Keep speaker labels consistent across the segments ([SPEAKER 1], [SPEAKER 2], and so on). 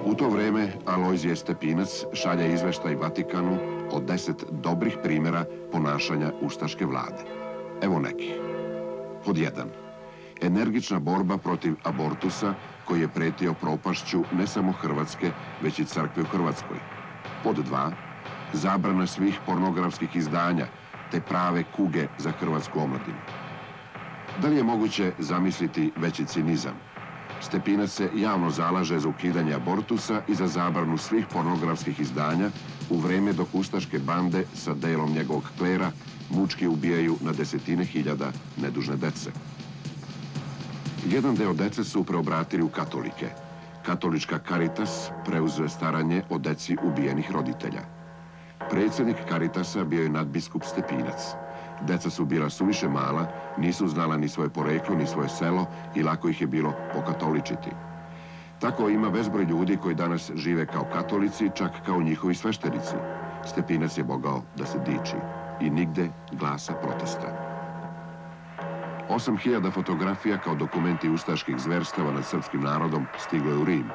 [SPEAKER 1] U to vreme Alojzije Stepinac šalje izveštaj Vatikanu o 10 dobrih primjera ponašanja ustaške vlade. Evo neki. Pod 1. Energična borba protiv abortusa koji je pretio propašću ne samo Hrvatske, već i crkve u Hrvatskoj. Pod 2. Zabrana svih pornografskih izdanja te prave kuge za hrvatsku omladinu. Da li je moguće zamisliti veći cinizam? Stepinac se javno zalaže za ukidanje abortusa i za zabranu svih pornografskih izdanja u vreme dok ustaške bande sa delom njegovog klera mučki ubijaju na desetine hiljada nedužne dece. Jedan deo dece su preobratili u katolike. Katolička Caritas preuzeo staranje o deci ubijenih roditelja. Predsjednik Caritasa bio je nadbiskup Stepinac. Deca su bila suviše mala, nisu znala ni svoje poreklo, ni svoje selo i lako ih je bilo pokatoličiti. Tako ima bezbroj ljudi koji danas žive kao katolici, čak kao njihovi sveštenici. Stepinac je mogao da se diči i nigde glasa protesta. 8.000 fotografija kao dokumenti ustaških zverstava nad srpskim narodom stiglo je u Rim.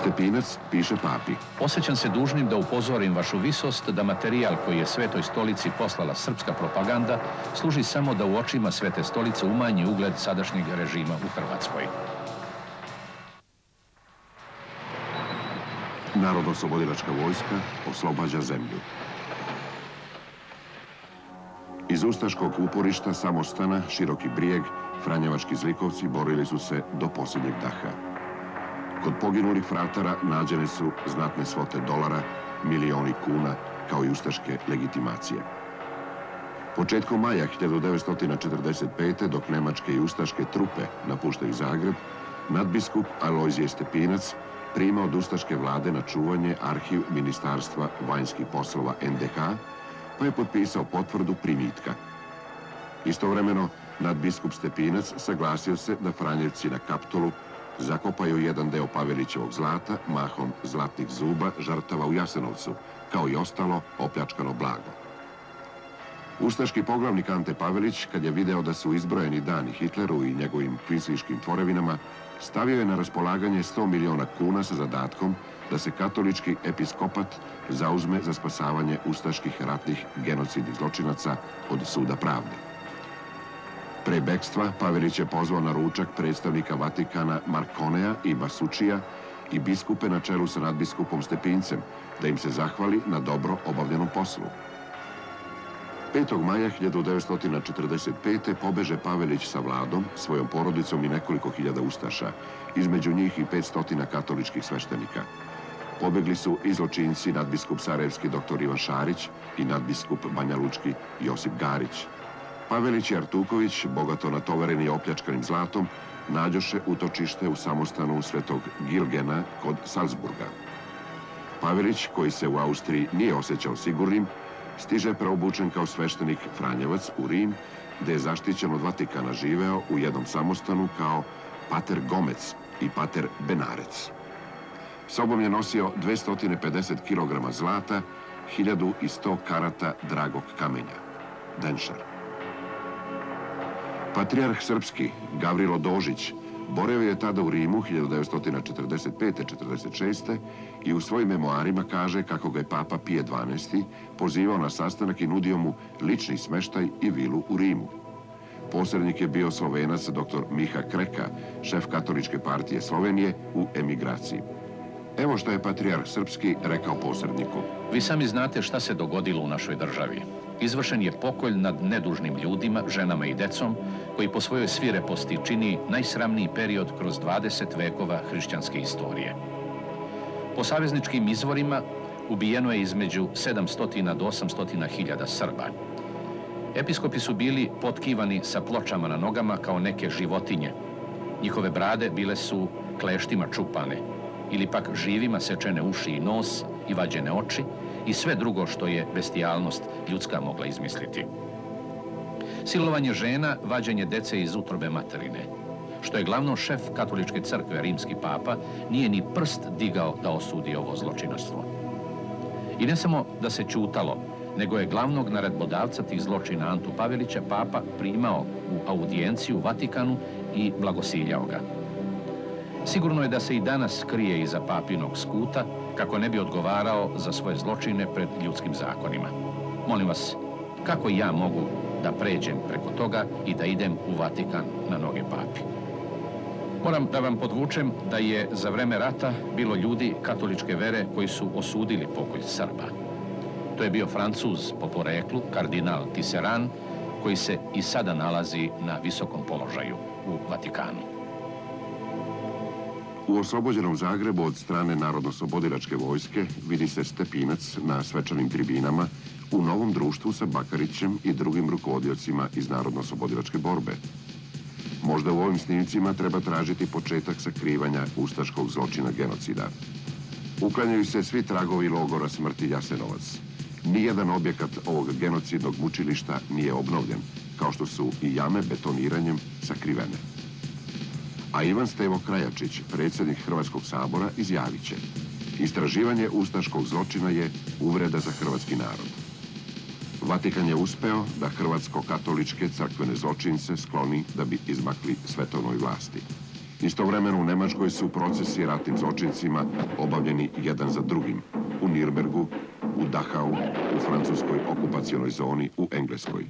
[SPEAKER 1] Stepinac piše papi.
[SPEAKER 2] Osjećam se dužnim da upozorim vašu visost da materijal koji je Svetoj stolici poslala srpska propaganda služi samo da u očima Svete stolice umanji ugled sadašnjeg režima u Hrvatskoj.
[SPEAKER 1] Narodno-oslobodilačka vojska oslobađa zemlju. Iz ustaškog uporišta Samostana, Široki Brijeg, franjevački zlikovci borili su se do posljednjeg daha. Kod poginulih fratara nađene su znatne svote dolara, milioni kuna, kao i ustaške legitimacije. Početkom maja 1945. dok nemačke i ustaške trupe napuštaju Zagreb, nadbiskup Alojzije Stepinac prima od ustaške vlade na čuvanje arhiv Ministarstva vanjskih poslova NDH, pa je potpisao potvrdu primitka. Istovremeno, nadbiskup Stepinac saglasio se da Franjevci na Kaptolu zakopaju jedan deo Pavelićevog zlata, mahom zlatnih zuba, žrtava u Jasenovcu, kao i ostalo opljačkano blago. Ustaški poglavnik Ante Pavelić, kad je video da su izbrojeni dani Hitleru i njegovim kvisliškim tvorevinama, stavio je na raspolaganje 100 miliona kuna sa zadatkom da se katolički episkopat zauzme za spasavanje ustaških ratnih genocidnih zločinaca od suda pravde. Pre bekstva Pavelić je pozvao na ručak predstavnika Vatikana Markonea i Basučija i biskupe na čelu sa nadbiskupom Stepincem, da im se zahvali na dobro obavljenom poslu. 5. maja 1945. pobeže Pavelić sa vladom, svojom porodicom i nekoliko hiljada ustaša, između njih i 500 katoličkih sveštenika. Pobegli su i zločinci nadbiskup Sarajevski dr. Ivan Šarić i nadbiskup Banjalučki Josip Garić. Pavelić i Artuković, bogato natovareni opljačkanim zlatom, nađoše utočište u samostanu Svetog Gilgena kod Salzburga. Pavelić, koji se u Austriji nije osjećao sigurnim, stiže preobučen kao sveštenik Franjevac u Rim, gde je zaštićen od Vatikana živeo u jednom samostanu kao pater Gomec i pater Benarec. Sobom je nosio 250 kg zlata, 1100 karata dragog kamenja, denšar. Patrijarh srpski Gavrilo Dožić boravio je tada u Rimu 1945-46. i u svojim memoarima kaže kako ga je Papa Pije XII. Pozivao na sastanak i nudio mu lični smeštaj i vilu u Rimu. Posrednik je bio Slovenac dr. Miha Kreka, šef katoličke partije Slovenije u emigraciji. Evo što je patrijarh srpski rekao posredniku.
[SPEAKER 2] Vi sami znate šta se dogodilo u našoj državi. Izvršen je pokolj nad nedužnim ljudima, ženama i decom, koji po svojoj svireposti čini najsramniji period kroz 20 vekova hrišćanske istorije. Po savezničkim izvorima ubijeno je između 700 do 800 hiljada Srba. Episkopi su bili potkivani sa pločama na nogama kao neke životinje. Njihove brade bile su kleštima čupane, ili pak živima sečene uši i nos i vađene oči i sve drugo što je bestijalnost ljudska mogla izmisliti. Silovanje žena, vađenje dece iz utrobe materine. Što je glavno šef katoličke crkve, rimski papa, nije ni prst digao da osudi ovo zločinaštvo. I ne samo da se ćutalo, nego je glavnog naredbodavca tih zločina Antu Pavelića papa primao u audijenciju u Vatikanu i blagosiljao ga. Sigurno je da se i danas krije iza papinog skuta kako ne bi odgovarao za svoje zločine pred ljudskim zakonima. Molim vas, kako ja mogu da pređem preko toga i da idem u Vatikan na noge papi? Moram da vam podvučem da je za vreme rata bilo ljudi katoličke vere koji su osudili pokolj Srba. To je bio Francuz po poreklu, kardinal Tisserand, koji se i sada nalazi na visokom položaju u Vatikanu.
[SPEAKER 1] U oslobođenom Zagrebu od strane Narodno-oslobodilačke vojske vidi se Stepinac na svečanim tribinama u novom društvu sa Bakarićem i drugim rukovodiocima iz Narodno-oslobodilačke borbe. Možda u ovim snimcima treba tražiti početak sakrivanja ustaškog zločina genocida. Uklanjaju se svi tragovi logora smrti Jasenovac. Nijedan objekat ovog genocidnog mučilišta nije obnovljen, kao što su i jame betoniranjem sakrivene. A Ivan Stevo Krajačić, predsjednik Hrvatskog sabora, izjavit će: istraživanje ustaškog zločina je uvreda za hrvatski narod. Vatikan je uspeo da hrvatsko-katoličke crkvene zločince skloni da bi izmakli svetovnoj vlasti. Istovremeno u Nemačkoj su procesi ratnim zločincima obavljeni jedan za drugim. U Nirnbergu, u Dachau, u francuskoj okupacionoj zoni, u Engleskoj.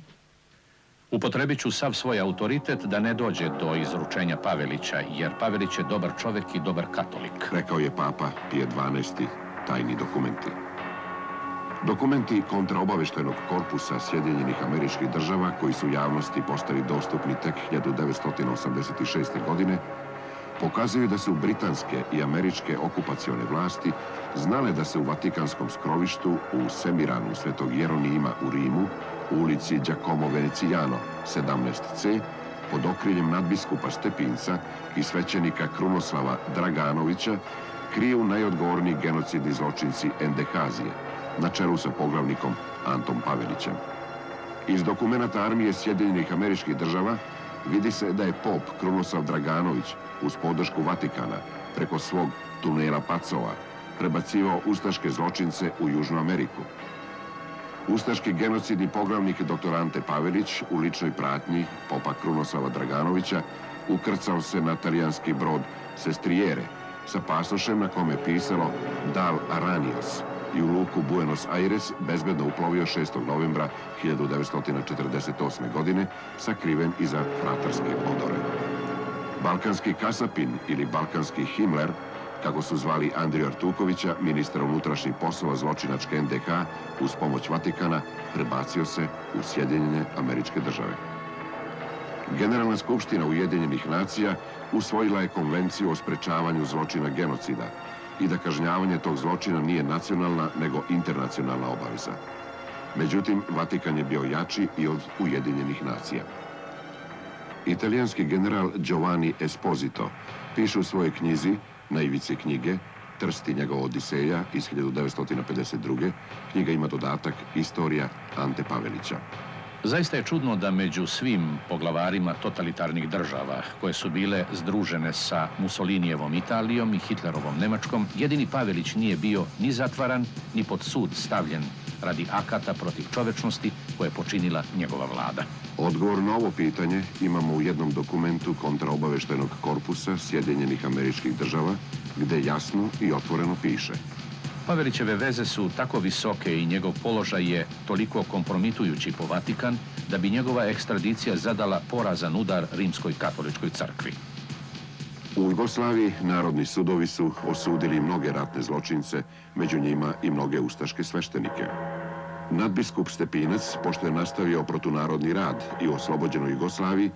[SPEAKER 2] Upotrebit ću sav svoj autoritet da ne dođe do izručenja Pavelića, jer Pavelić je dobar čovjek i dobar katolik.
[SPEAKER 1] Rekao je Papa Pije XII, tajni dokumenti. Dokumenti kontraobaveštajnog korpusa Sjedinjenih Američkih Država, koji su javnosti postali dostupni tek 1986. godine, pokazuju da su britanske i američke okupacione vlasti znale da se u Vatikanskom skrovištu u Semiranu Svetog Jeronima u Rimu, u ulici Giacomo Venecijano 17C, pod okriljem nadbiskupa Stepinca i svećenika Krunoslava Draganovića, kriju najodgovorniji genocidni zločinci NDH-zije, na čelu sa poglavnikom Antom Pavelićem. Iz dokumenata armije Sjedinjenih Američkih Država vidi se da je pop Krunoslav Draganović uz podršku Vatikana preko svog tunela Pacova prebacivao ustaške zločince u Južnu Ameriku. Ustaški genocidni poglavnik dr. Ante Pavelić u ličnoj pratnji popa Krunoslava Draganovića ukrcao se na talijanski brod Sestriere sa pasošem na kome je pisalo Dal Aranios i u luku Buenos Aires bezbedno uplovio 6. novembra 1948. godine, sakriven iza fratarske odore. Balkanski kasapin ili balkanski Himmler, kako su zvali Andriju Artukovića, ministra unutrašnjih poslova zločinačke NDH, uz pomoć Vatikana, prebacio se u Sjedinjene Američke Države. Generalna skupština Ujedinjenih nacija usvojila je konvenciju o sprečavanju zločina genocida i da kažnjavanje tog zločina nije nacionalna, nego internacionalna obaveza. Međutim, Vatikan je bio jači i od Ujedinjenih nacija. Italijanski general Giovanni Esposito piše u svojoj knjizi Na ivici knjige, Trst i njegova Odiseja iz 1952. Knjiga ima dodatak Istorija Ante Pavelića.
[SPEAKER 2] Zaista je čudno da među svim poglavarima totalitarnih država, koje su bile združene sa Mussolinijevom Italijom i Hitlerovom Nemačkom, jedini Pavelić nije bio ni zatvaran, ni pod sud stavljen radi akata protiv čovečnosti koje je počinila njegova vlada.
[SPEAKER 1] Odgovor na ovo pitanje imamo u jednom dokumentu kontraobaveštajnog korpusa Sjedinjenih Američkih Država, gde jasno i otvoreno piše:
[SPEAKER 2] Pavelićeve veze su tako visoke i njegov položaj je toliko kompromitujući po Vatikan da bi njegova ekstradicija zadala porazan udar Rimskoj katoličkoj crkvi.
[SPEAKER 1] U Jugoslaviji narodni sudovi su osudili mnoge ratne zločince, među njima i mnoge ustaške sveštenike. Nadbiskup Stepinac, pošto je nastavio protunarodni rad i u oslobođenoj Jugoslaviji,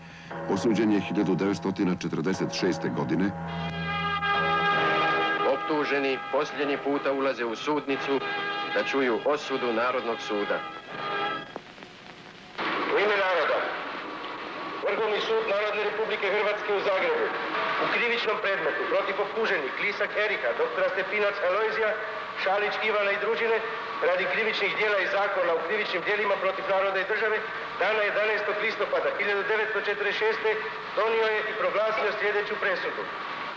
[SPEAKER 1] osuđen je 1946. godine.
[SPEAKER 3] Optuženi posljednji puta ulaze u sudnicu da čuju osudu Narodnog suda. U ime naroda, Vrhovni sud Narodne Republike Hrvatske u Zagrebu, u krivičnom predmetu protiv optuženih Lisak Erika, doktora Stepinac Alojzija, Šalić Ivana i družine, radi krivičnih dijela i zakona u krivičnim dijelima protiv naroda i države, dana 11. listopada 1946. donio je i proglasio sljedeću presudu.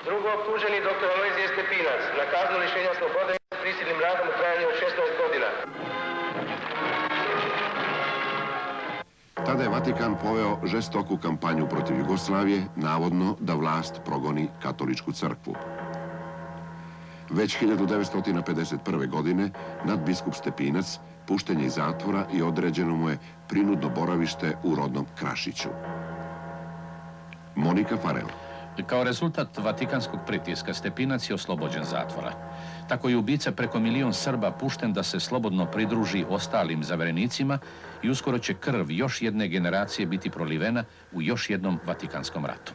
[SPEAKER 3] Drugo optuženi dr. Alojzije Stepinac na kaznu lišenja slobode s prisilnim radom u trajanju od 16 godina.
[SPEAKER 1] Tada je Vatikan poveo žestoku kampanju protiv Jugoslavije, navodno da vlast progoni katoličku crkvu. Već 1951. godine nadbiskup Stepinac pušten je iz zatvora i određeno mu je prinudno boravište u rodnom Krašiću. Monika Farel.
[SPEAKER 2] Kao rezultat vatikanskog pritiska Stepinac je oslobođen zatvora. Tako je ubica preko 1 milion Srba pušten da se slobodno pridruži ostalim zaverenicima i uskoro će krv još jedne generacije biti prolivena u još jednom Vatikanskom ratu.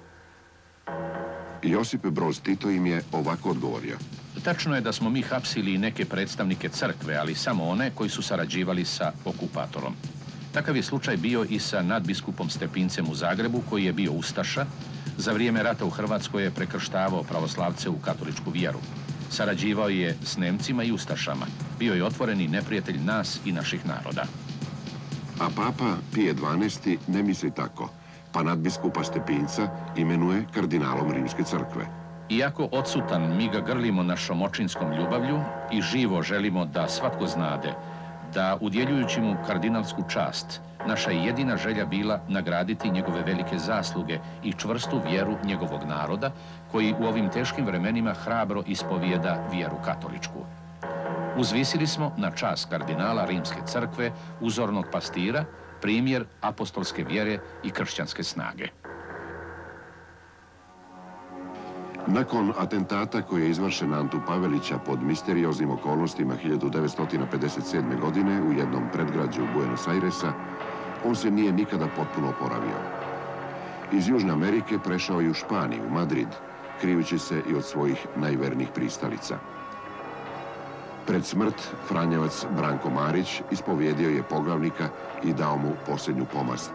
[SPEAKER 1] Josip Broz Tito im je ovako odgovorio.
[SPEAKER 2] Tačno je da smo mi hapsili i neke predstavnike crkve, ali samo one koji su sarađivali sa okupatorom. Takav je slučaj bio i sa nadbiskupom Stepincem u Zagrebu, koji je bio ustaša. Za vrijeme rata u Hrvatskoj je prekrštavao pravoslavce u katoličku vjeru. Sarađivao je s Nemcima i ustašama. Bio je otvoreni neprijatelj nas i naših naroda.
[SPEAKER 1] A papa Pije XII ne misli tako, pa nadbiskupa Stepinca imenuje kardinalom Rimske crkve.
[SPEAKER 2] Iako odsutan, mi ga grlimo našom očinskom ljubavlju i živo želimo da svatko znade da, udjeljujući mu kardinalsku čast, naša je jedina želja bila nagraditi njegove velike zasluge i čvrstu vjeru njegovog naroda, koji u ovim teškim vremenima hrabro ispovijeda vjeru katoličku. Uzvisili smo na čast kardinala Rimske crkve, uzornog pastira, primjer apostolske vjere i kršćanske snage.
[SPEAKER 1] Nakon atentata koji je izvršen na Antu Pavelića pod misterioznim okolnostima 1957. godine u jednom predgrađu Buenos Airesa, on se nije nikada potpuno oporavio. Iz Južne Amerike prešao je u Španiju, Madrid, krijući se i od svojih najvernijih pristalica. Pred smrt Franjevac Branko Marić ispovjedio je poglavnika i dao mu posljednju pomast,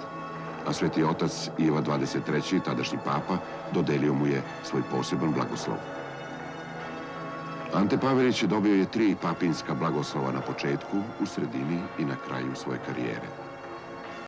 [SPEAKER 1] a Sveti otac Iva XXIII, tadašnji papa, dodelio mu je svoj poseban blagoslov. Ante Pavelić dobio je 3 papinska blagoslova na početku, u sredini i na kraju svoje karijere.